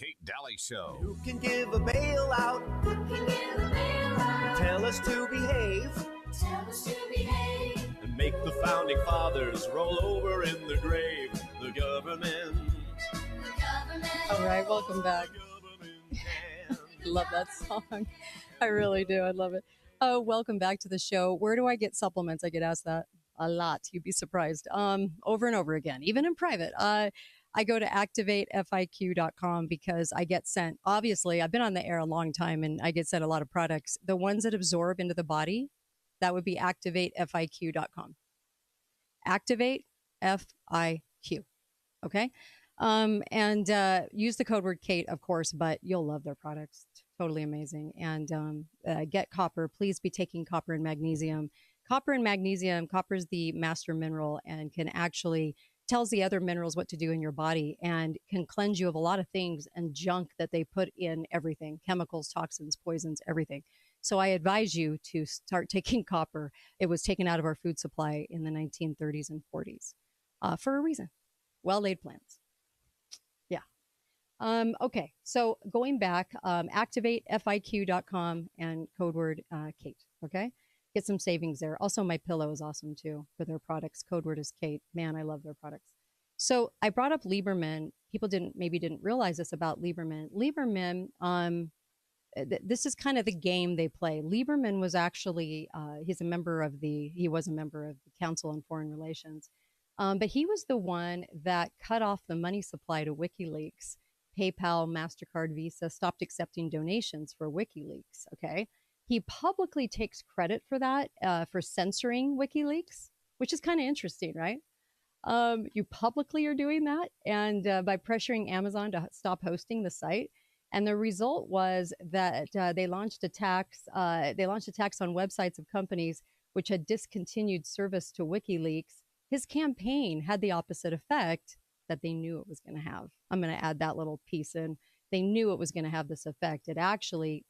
Kate Daly Show. Who can give a bailout? Who can give a bailout? Tell us to behave. Tell us to behave. And make the founding fathers roll over in the grave. The government. The government. All right, welcome back. Love that song. I really do. I love it. Oh, welcome back to the show. Where do I get supplements? I get asked that a lot. You'd be surprised. Over and over again, even in private. I go to activatefiq.com because I get sent, obviously, I've been on the air a long time and I get sent a lot of products. The ones that absorb into the body, that would be activatefiq.com. Activate FIQ. Okay. And use the code word Kate, of course, but you'll love their products. Totally amazing. And get copper. Please be taking copper and magnesium. Copper and magnesium, copper is the master mineral and can actually tells the other minerals what to do in your body and can cleanse you of a lot of things and junk that they put in everything, chemicals, toxins, poisons, everything. So I advise you to start taking copper. It was taken out of our food supply in the 1930s and 40s for a reason. Well-laid plans. Yeah. Okay. So going back, activatefiq.com and code word Kate. Okay. Get some savings there. Also, My Pillow is awesome too for their products. Code word is Kate. Man, I love their products. So I brought up Lieberman. People maybe didn't realize this about Lieberman. Lieberman, this is kind of the game they play. Lieberman was actually, he was a member of the Council on Foreign Relations. But he was the one that cut off the money supply to WikiLeaks. PayPal, MasterCard, Visa stopped accepting donations for WikiLeaks. Okay. He publicly takes credit for that, for censoring WikiLeaks, which is kind of interesting, right? You publicly are doing that, and by pressuring Amazon to stop hosting the site. And the result was that they launched attacks. They launched attacks on websites of companies which had discontinued service to WikiLeaks. His campaign had the opposite effect that they knew it was going to have. I'm going to add that little piece in. They knew it was going to have this effect. It actually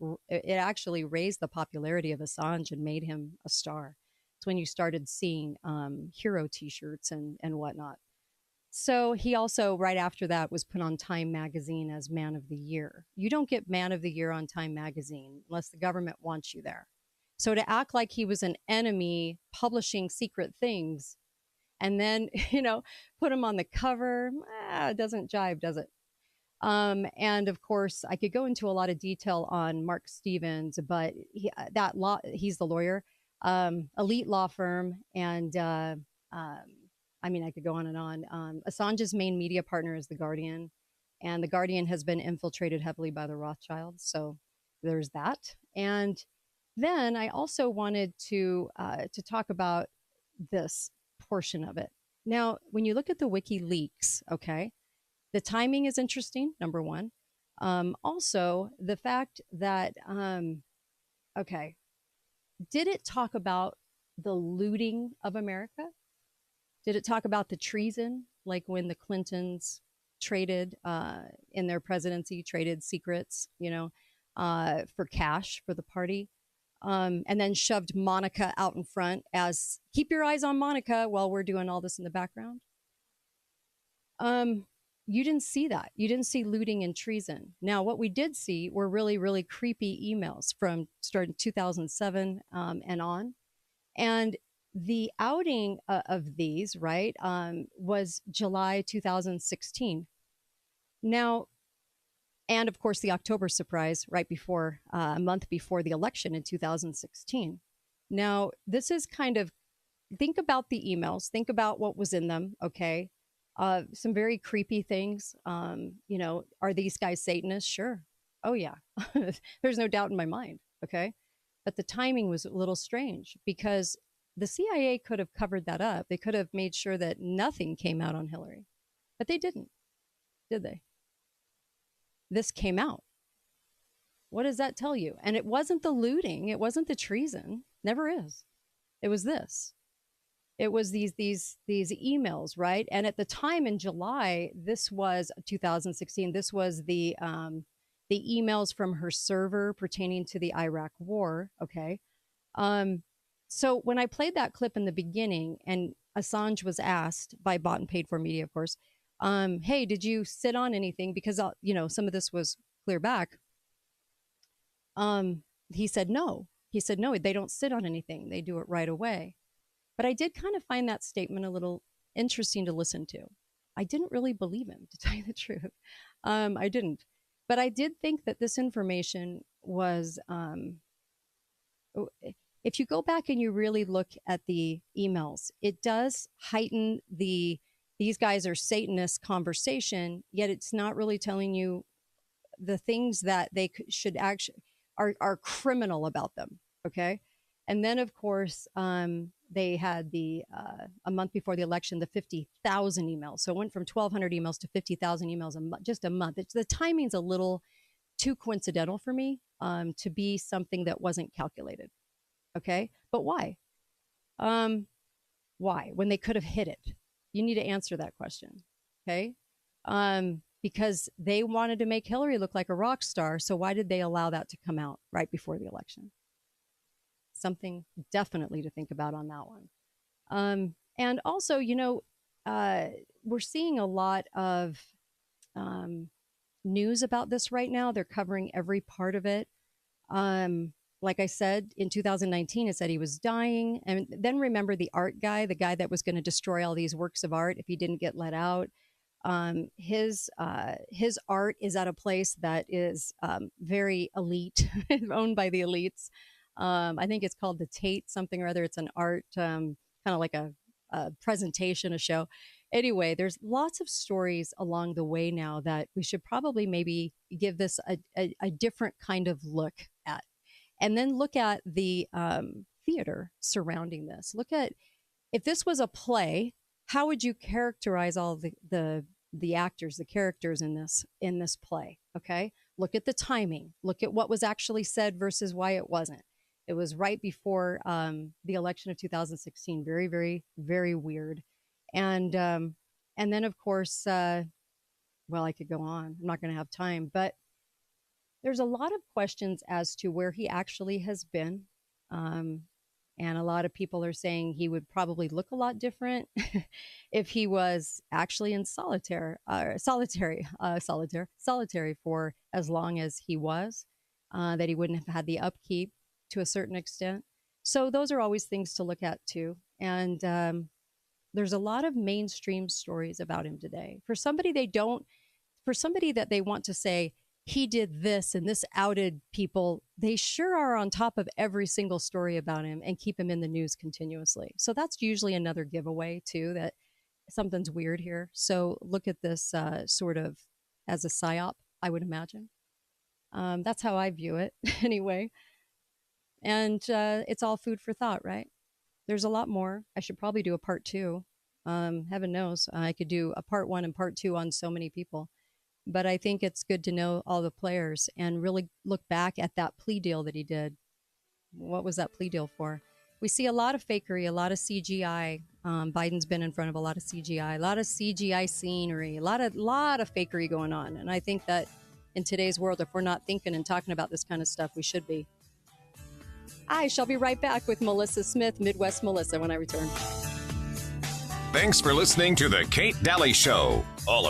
raised the popularity of Assange and made him a star. It's when you started seeing hero T-shirts and whatnot. So he also, right after that, was put on Time Magazine as Man of the Year. You don't get Man of the Year on Time Magazine unless the government wants you there. So to act like he was an enemy publishing secret things and then, put him on the cover, it doesn't jive, does it? And of course, I could go into a lot of detail on Mark Stevens, but he's the lawyer, elite law firm. And I could go on and on. Assange's main media partner is The Guardian, and The Guardian has been infiltrated heavily by the Rothschilds. So there's that. And then I also wanted to talk about this portion of it. Now, when you look at the WikiLeaks, okay, the timing is interesting, number one. Also, the fact that, did it talk about the looting of America? Did it talk about the treason, like when the Clintons traded in their presidency, traded secrets, for cash for the party? And then shoved Monica out in front as, keep your eyes on Monica while we're doing all this in the background? You didn't see that. You didn't see looting and treason. Now, what we did see were really, really creepy emails from starting 2007 and on. And the outing of these, right, was July 2016. Now, and of course, the October surprise right before, a month before the election in 2016. Now, this is kind of, think about the emails, think about what was in them, okay? Some very creepy things. Are these guys Satanists? Sure. Oh, yeah. There's no doubt in my mind. Okay. But the timing was a little strange because the CIA could have covered that up. They could have made sure that nothing came out on Hillary, but they didn't, did they? This came out. What does that tell you? And it wasn't the looting. It wasn't the treason. Never is. It was this. It was these emails, right? And at the time in July, this was 2016. This was the emails from her server pertaining to the Iraq War. Okay, so when I played that clip in the beginning, and Assange was asked by bought and paid for media, of course, hey, did you sit on anything? Because, some of this was clear back. He said, no. He said, no, they don't sit on anything. They do it right away. But I did kind of find that statement a little interesting to listen to. I didn't really believe him, to tell you the truth. I didn't. But I did think that this information was, if you go back and you really look at the emails, it does heighten these guys are Satanists conversation, yet it's not really telling you the things that they should actually are criminal about them. Okay. And then, of course, they had a month before the election, the 50,000 emails. So it went from 1,200 emails to 50,000 emails just a month. The timing's a little too coincidental for me to be something that wasn't calculated. Okay. But why? Why? When they could have hid it? You need to answer that question. Okay. Because they wanted to make Hillary look like a rock star. So why did they allow that to come out right before the election? Something definitely to think about on that one. And also, we're seeing a lot of news about this right now. They're covering every part of it. Like I said, in 2019, it said he was dying. And then remember the art guy, the guy that was going to destroy all these works of art if he didn't get let out. His art is at a place that is very elite, owned by the elites. I think it's called the Tate something or other. It's an art, kind of like a presentation, a show. Anyway, there's lots of stories along the way now that we should probably maybe give this a different kind of look at. And then look at the theater surrounding this. Look at, if this was a play, how would you characterize all the actors, the characters in this play? Okay, look at the timing. Look at what was actually said versus why it wasn't. It was right before the election of 2016. Very, very, very weird. And then of course, well, I could go on. I'm not going to have time, but there's a lot of questions as to where he actually has been. And a lot of people are saying he would probably look a lot different if he was actually in solitary for as long as he was, that he wouldn't have had the upkeep to a certain extent. So those are always things to look at too. And there's a lot of mainstream stories about him today. For somebody that they want to say, he did this and this outed people, they sure are on top of every single story about him and keep him in the news continuously. So that's usually another giveaway too, that something's weird here. So look at this sort of as a psyop, I would imagine. That's how I view it anyway. And it's all food for thought, right? There's a lot more. I should probably do a part 2. Heaven knows I could do a part 1 and part 2 on so many people. But I think it's good to know all the players and really look back at that plea deal that he did. What was that plea deal for? We see a lot of fakery, a lot of CGI. Biden's been in front of a lot of CGI, a lot of CGI scenery, a lot of fakery going on. And I think that in today's world, if we're not thinking and talking about this kind of stuff, we should be. I shall be right back with Melissa Smith, Midwest Melissa, when I return. Thanks for listening to The Kate Daly Show. All